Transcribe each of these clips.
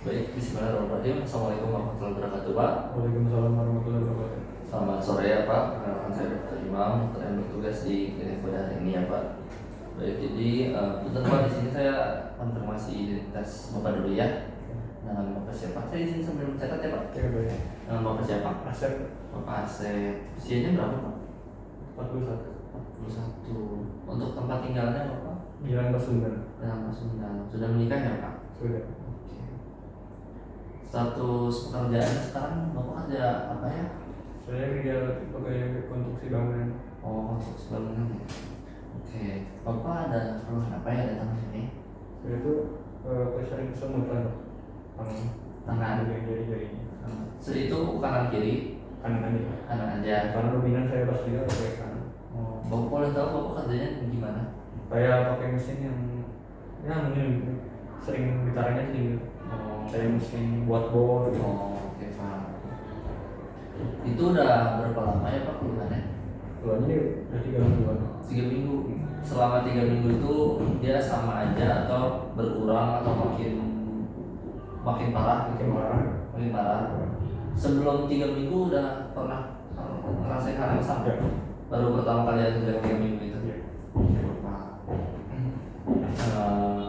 Baik, bismillahirrahmanirrahim. Assalamualaikum warahmatullahi wabarakatuh, Pak. Waalaikumsalam warahmatullahi wabarakatuh. Selamat sore ya, Pak. Perkenalkan saya Dr. Imam, dokter yang bertugas di klinik pada hari ini ya, Pak. Baik, jadi punten Pak, di sini saya konfirmasi identitas Bapak dulu ya. Nama Bapak siapa? Saya izin sambil mencatat ya, Pak. Ya, baik. Nama Bapak siapa? Asep Bapak Asep. Usianya berapa, Pak? 41. 41. Untuk tempat tinggalnya Bapak? Jalan Pasundan. Dalam Pasundan. Sudah menikah ya, Pak? Sudah. Status pekerjaannya sekarang Bapak kerja apa ya? Saya kerja sebagai konstruksi bangunan. Oh, untuk bangunan ya. Oke, Bapak ada keluhan apa ya datang ke sini? Saya itu sering kesemutan Tangan. jari-jarinya. Itu kanan kiri, Kanan aja. kanan aja. Karena dominan saya pas juga pakai kanan. Oh, Bapak boleh tahu Bapak kerjanya gimana? Saya pakai mesin yang mungkin sering getarannya tinggi. Oh, Saya mesin buat bor gitu. oke, Pak. Itu udah berapa lama ya Pak keluhannya? Keluarnya udah 3 mingguan. 3 minggu. Selama 3 minggu itu dia sama aja atau berkurang atau makin parah? Makin parah. Makin parah. Sebelum 3 minggu udah pernah ngerasain hal yang sama? Ya. Baru pertama kali ada 3 minggu itu. Ya. Eh,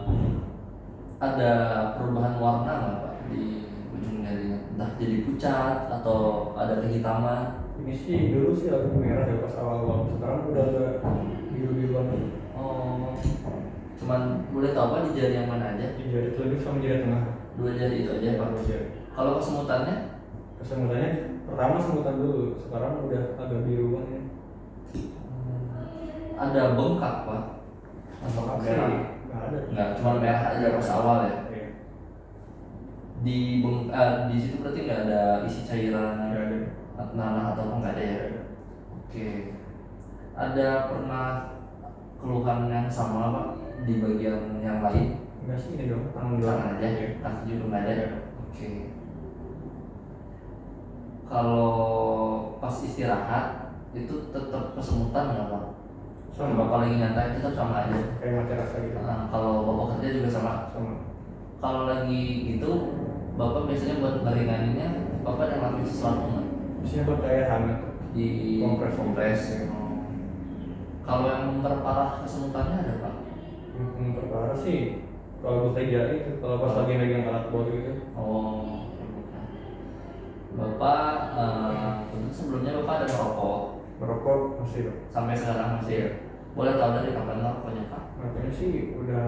ada perubahan warna nggak Pak di ujung jarinya? Entah jadi pucat atau ada kehitaman? Ini sih dulu sih agak merah ya pas awal-awal. Sekarang udah agak biru-biruan. Oh, cuman boleh tahu Pak di jari yang mana aja? Di jari telunjuk sama jari tengah. 2 jari itu aja Pak. Dua jari. Kalau kesemutannya? Kesemutannya pertama semutan dulu, sekarang udah agak biruan ya. Ada bengkak Pak? Atau Bengkak sih merah? nggak ada. Nggak, cuma merah aja pas awal ya. Iya. Di situ berarti nggak ada isi cairan Nggak ada. nanah atau apa, nggak ada ya? Nggak ada. Oke. Ada pernah keluhan yang sama Pak di bagian yang lain? Enggak sih ini dong, tangan Tangan aja, Iya. kaki juga nggak ada. Nggak ada. Oke. Kalau pas istirahat itu tetap kesemutan nggak Pak? Sama. Bapak lagi nyantai tetap sama aja. Kayak mati rasa gitu. Kalau Bapak kerja juga sama. Sama. Kalau lagi gitu, Bapak biasanya buat ngeringaninnya, Bapak ada ngelakuin sesuatu nggak? Biasanya buat kayak hangat. Di Kompres. Oh. Kalau yang memperparah kesemutannya ada Pak? Memperparah sih. Kalau bekerja itu, kalau pas lagi megang alat bor gitu. Oh. Bapak, untuk sebelumnya Bapak ada merokok Merokok masih dong. sampai sekarang masih? Iya. Boleh tahu dari kapan merokoknya Pak? Makanya sih udah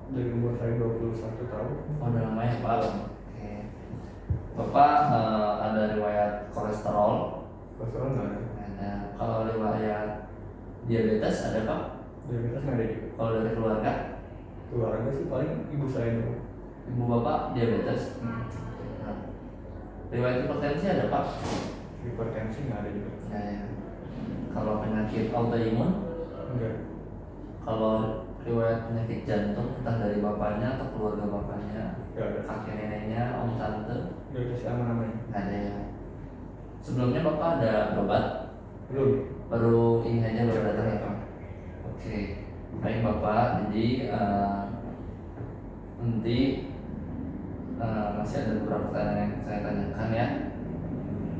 dari umur saya 21 tahun. Oh, udah lama ya Pak. Oke. Bapak ada riwayat kolesterol? Kolesterol nggak ada. Ada. Kalau riwayat diabetes ada Pak? Diabetes nggak ada juga. Kalau dari keluarga? Keluarga sih paling ibu saya dong. Ibu Bapak diabetes? Riwayat hipertensi ada Pak? Hipertensi nggak ada juga. Ya. Kalau penyakit autoimun? Enggak. Kalau riwayat penyakit jantung entah dari bapaknya atau keluarga bapaknya, Nggak ada. kakek neneknya, om tante, Nggak ada sih aman-aman. nggak ada ya. Sebelumnya Bapak ada berobat? Belum. Baru ini aja baru datang ya? Datang. Oke, baik Bapak. Jadi nanti masih ada beberapa pertanyaan yang saya tanyakan ya.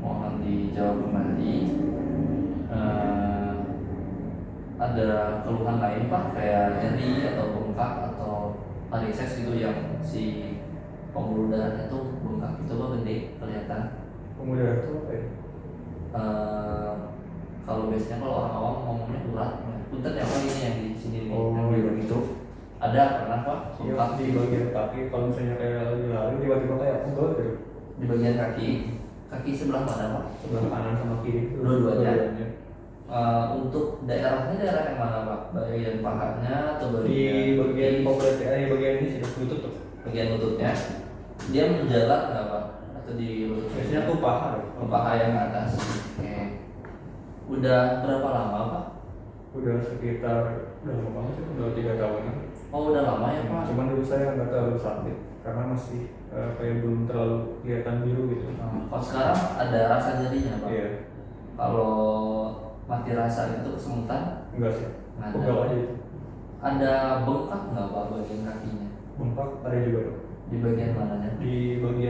Mohon dijawab kembali. Ada keluhan lain Pak kayak nyeri atau bengkak atau varises gitu yang si pembuluh darahnya tuh bengkak itu Pak, gede kelihatan. Pemuda itu apa ya? Kalau biasanya kalau orang awam ngomongnya urat, punten ya Pak ini yang di sini nih, Oh, yang biru iya. itu ada pernah Pak Iya, bengkak di bagian kaki kalau misalnya kayak lagi lari tiba-tiba kayak pegel gitu. di bagian kaki sebelah mana Pak? Sebelah kanan sama kiri itu. Dua-duanya. Untuk daerahnya daerah yang mana Pak? Bagian pahanya atau Di bagian di pokoknya bagian ini sih lutut tuh. bagian lututnya? Dia menjalar nggak Pak? Atau di lutut? Biasanya tuh paha dong. Ke paha yang atas. Oke. Udah berapa lama Pak? Udah sekitar udah lama banget sih, udah 3 tahunan. Oh, udah lama ya Pak? Cuman dulu saya nggak terlalu sakit karena masih kayak belum terlalu kelihatan biru gitu. Kalau sekarang ada rasa nyerinya Pak? Iya. Kalau mati rasa itu kesemutan? Enggak sih. Nggak ada. Pegel aja itu. Ada bengkak nggak Pak bagian kakinya? Bengkak ada juga dong. Di bagian mananya? Di bagian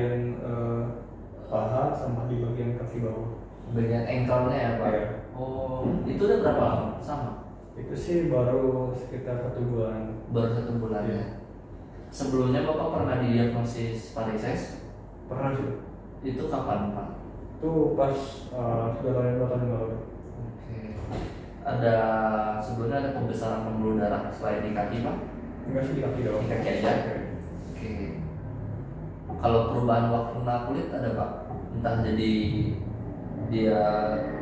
sama di bagian kaki bawah. Bagian ankle-nya ya Pak? Iya. Oh, itu udah berapa lama? Sama? Itu sih baru sekitar 1 bulan. Baru 1 bulan Iya. ya? Sebelumnya Bapak pernah didiagnosis varises? Pernah sih. Itu kapan Pak? Itu pas sudah 2 tahun yang lalu. Oke. Ada sebelumnya ada pembesaran pembuluh darah selain di kaki Pak? Enggak sih di kaki doang. Di kaki aja? Oke. Kalau perubahan warna kulit ada Pak? Entah jadi dia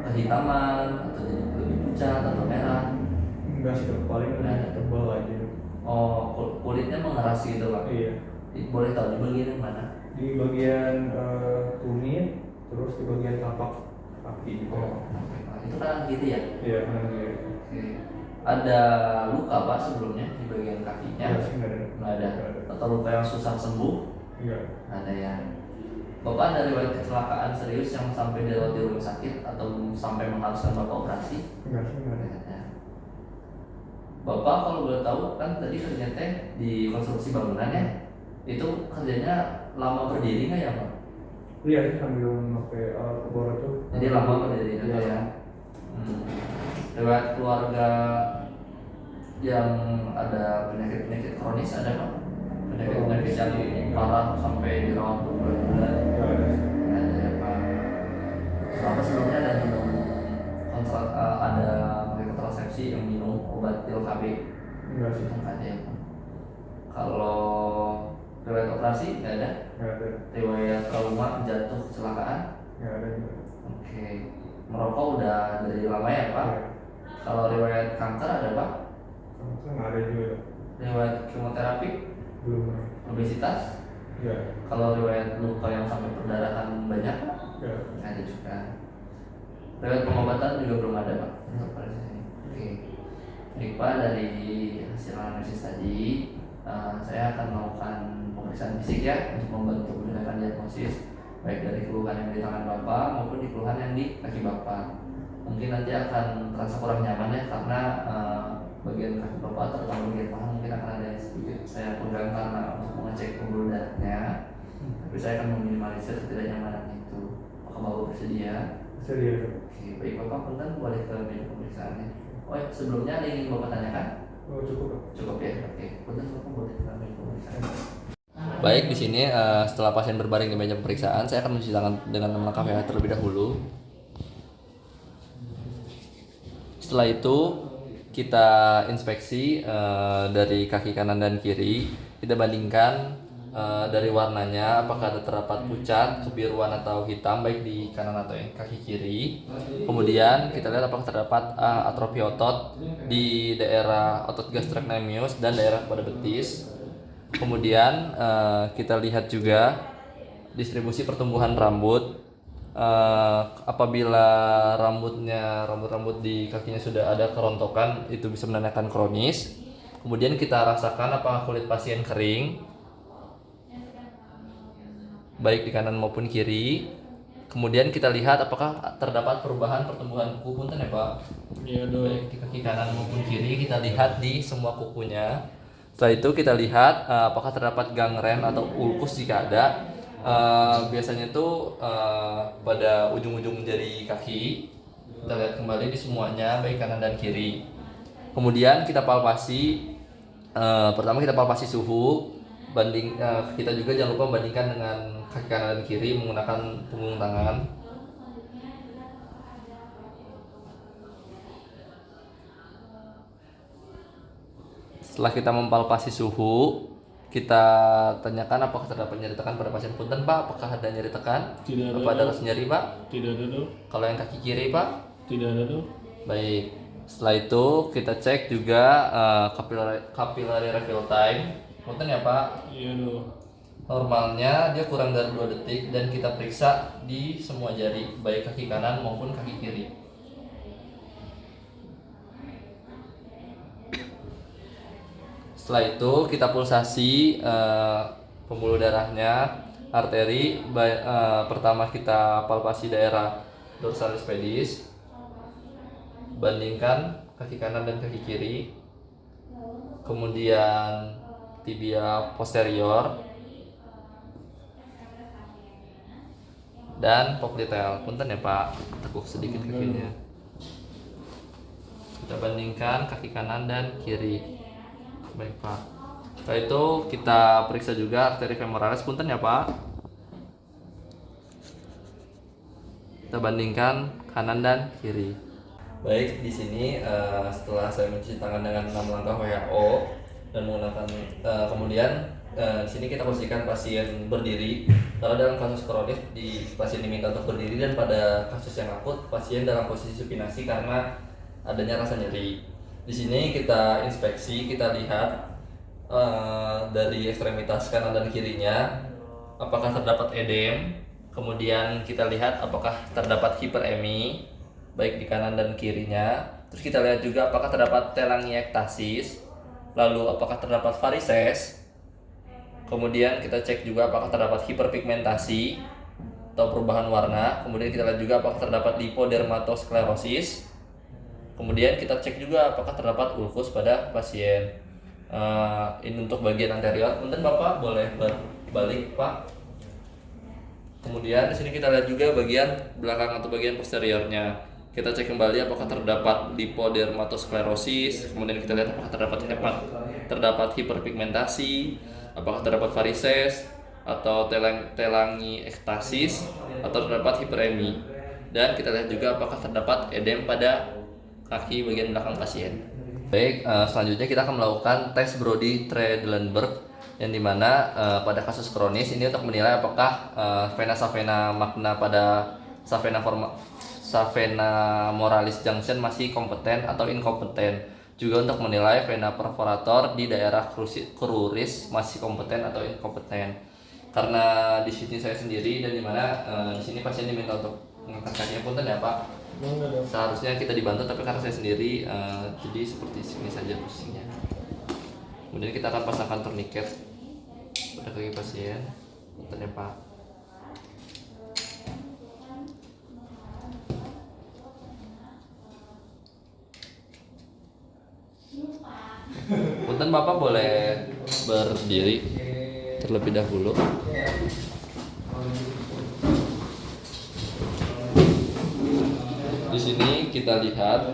kehitaman atau jadi lebih pucat atau merah? Enggak sih Dok, paling Nggak ada. tebal aja. Oh, kulitnya mengeras gitu Pak? Iya. Boleh tahu di bagian yang mana? Di bagian kulit, terus di bagian tapak kaki juga. Oh, oke, Pak. Itu kan gitu ya? Iya, kanan kiri. Oke. Ada luka Pak sebelumnya di bagian kakinya? Enggak sih, enggak ada. Nggak ada. Nggak ada. Atau luka yang susah sembuh? Enggak. Nggak ada ya. Bapak ada riwayat kecelakaan serius yang sampai dirawat di rumah sakit atau sampai mengharuskan Bapak operasi? Enggak sih, enggak ada. Nggak ada. Bapak kalau boleh tahu kan tadi kerjanya teh di konstruksi bangunan ya? Itu kerjanya lama berdiri nggak ya Pak? Iya sih, sambil pakai alat kebor itu. Jadi lama berdiri itu Iya. ya? Riwayat keluarga yang ada penyakit-penyakit kronis ada Pak? Penyakit-penyakit yang parah sampai dirawat berbulan-bulan? Enggak ada sih. Nggak ada ya Pak. Bapak sebelumnya ada minum ada pakai kontrasepsi yang minum obat pil KB? Enggak sih. Nggak ada ya Pak. Kalau riwayat operasi nggak ada? Enggak ada. Riwayat trauma, jatuh, kecelakaan? Enggak ada juga. Oke. Merokok udah dari lama ya Pak? Iya. Kalau riwayat kanker ada Pak? Kanker enggak ada juga. Dok. Riwayat kemoterapi? Belum pernah. Obesitas? Enggak. Kalau riwayat luka yang sampai perdarahan banyak? Enggak. Nggak ada juga. Riwayat pengobatan juga belum ada Pak? Untuk pada sini. Oke. Baik Pak, dari hasil analisis tadi saya akan melakukan pemeriksaan fisik ya untuk membantu menggunakan diagnosis baik dari keluhan yang di tangan Bapak maupun di keluhan yang di kaki Bapak. Mungkin nanti akan terasa kurang nyaman ya karena bagian kaki Bapak terutama bagian paha mungkin akan ada yang sedikit saya pegang karena untuk mengecek pembuluh darahnya. Tapi saya akan meminimalisir ketidaknyamanan itu. Apakah Bapak bersedia? Serius. Dok. Oke, baik Bapak punten boleh ke meja pemeriksaannya. Oh ya, sebelumnya ada yang ingin Bapak tanyakan? Oh, cukup. Dok. Cukup ya, oke. Punten Bapak boleh ke meja pemeriksaan. Baik, di sini setelah pasien berbaring di meja pemeriksaan, saya akan mencuci tangan dengan melangkah terlebih dahulu. Setelah itu kita inspeksi dari kaki kanan dan kiri, kita bandingkan dari warnanya apakah ada terdapat pucat, kebiruan atau hitam baik di kanan atau yang kaki kiri. Kemudian kita lihat apakah terdapat atrofi otot di daerah otot gastrocnemius dan daerah pada betis. Kemudian kita lihat juga distribusi pertumbuhan rambut. Apabila rambut di kakinya sudah ada kerontokan, itu bisa menandakan kronis. Kemudian kita rasakan apakah kulit pasien kering baik di kanan maupun kiri. Kemudian kita lihat apakah terdapat perubahan pertumbuhan kuku. Punten ya Pak. Iya Dok. Baik di kaki kanan maupun kiri kita lihat di semua kukunya. Setelah itu kita lihat apakah terdapat gangren atau ulkus jika ada. Biasanya itu pada ujung-ujung jari kaki. Kita lihat kembali di semuanya baik kanan dan kiri. Kemudian kita palpasi. Pertama kita palpasi suhu. Kita juga jangan lupa bandingkan dengan kaki kanan dan kiri menggunakan punggung tangan. Setelah kita mempalpasi suhu, kita tanyakan apakah terdapat nyeri tekan pada pasien. Punten Pak, apakah ada nyeri tekan? Tidak ada. Apa ada rasa nyeri Pak? Tidak ada Dok. Kalau yang kaki kiri Pak? Tidak ada Dok. Baik. Setelah itu kita cek juga capillary refill time. Punten ya Pak. Iya Dok. Normalnya dia kurang dari 2 detik dan kita periksa di semua jari baik kaki kanan maupun kaki kiri. Setelah itu kita pulsasi pembuluh darahnya, arteri. Pertama kita palpasi daerah dorsalis pedis, bandingkan kaki kanan dan kaki kiri. Kemudian tibia posterior, dan popliteal. Punten ya Pak, tekuk sedikit kakinya. Kita bandingkan kaki kanan dan kiri. Baik Pak. Setelah itu kita periksa juga arteri femoralis. Punten ya Pak. Kita bandingkan kanan dan kiri. Baik, di sini setelah saya mencuci tangan dengan 6 langkah WHO dan menggunakan kemudian di sini kita posisikan pasien berdiri. Kalau dalam kasus kronis di pasien diminta untuk berdiri, dan pada kasus yang akut pasien dalam posisi supinasi karena adanya rasa nyeri. Di sini kita inspeksi, kita lihat dari ekstremitas kanan dan kirinya apakah terdapat edem. Kemudian kita lihat apakah terdapat hiperemi baik di kanan dan kirinya. Terus kita lihat juga apakah terdapat telangiektasis. Lalu apakah terdapat varises. Kemudian kita cek juga apakah terdapat hiperpigmentasi atau perubahan warna. Kemudian kita lihat juga apakah terdapat lipodermatosklerosis. Kemudian kita cek juga apakah terdapat ulkus pada pasien. Ini untuk bagian anterior. Mungkin Bapak boleh berbalik Pak. Kemudian di sini kita lihat juga bagian belakang atau bagian posteriornya. Kita cek kembali apakah terdapat lipodermatosklerosis. Kemudian kita lihat apakah terdapat hiperpigmentasi, apakah terdapat varises atau telangiektasis atau terdapat hiperemi. Dan kita lihat juga apakah terdapat edem pada kaki bagian belakang pasien. Baik, selanjutnya kita akan melakukan tes Brody-Trendelenburg, yang dimana pada kasus kronis ini untuk menilai apakah vena savena magna pada savena moralis junction masih kompeten atau inkompeten. Juga untuk menilai vena perforator di daerah cruris masih kompeten atau inkompeten. Karena di sini saya sendiri dan dimana di sini pasien diminta untuk mengangkat kakinya, punten ya Pak. Seharusnya kita dibantu, tapi karena saya sendiri jadi seperti ini saja posisinya. Kemudian kita akan pasangkan tourniquet pada kaki pasien. Punten ya Pak. Punten Bapak boleh berdiri terlebih dahulu. Di sini kita lihat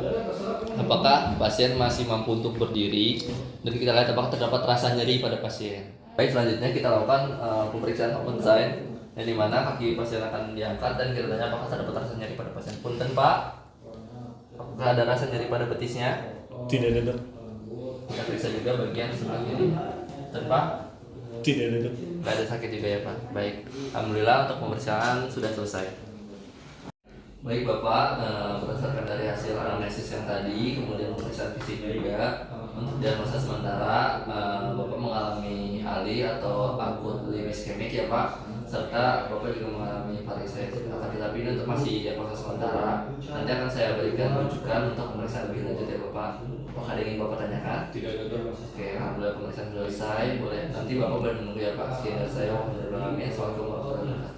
apakah pasien masih mampu untuk berdiri, dan kita lihat apakah terdapat rasa nyeri pada pasien. Baik, selanjutnya kita lakukan pemeriksaan open sign, yang dimana kaki pasien akan diangkat dan kita tanya apakah terdapat rasa nyeri pada pasien. Punten Pak, apakah ada rasa nyeri pada betisnya? Tidak ada dok. Kita periksa juga bagian sebelah kiri. Punten Pak? Tidak ada dok. Tidak ada sakit juga ya Pak. Baik, alhamdulillah untuk pemeriksaan sudah selesai. Baik Bapak, berdasarkan dari hasil anamnesis yang tadi, kemudian pemeriksaan fisik juga, untuk diagnosa sementara Bapak mengalami ALI atau akut limb ischemic ya Pak, serta Bapak juga mengalami varises. Akan tetapi ini untuk masih diagnosa sementara. Nanti akan saya berikan rujukan untuk pemeriksaan lebih lanjut ya Bapak. Apakah ada yang ingin Bapak tanyakan? Tidak ada dok. Oke, alhamdulillah pemeriksaan selesai. Boleh nanti Bapak boleh menunggu ya Pak. Sekian dari saya. Wassalamualaikum warahmatullahi wabarakatuh.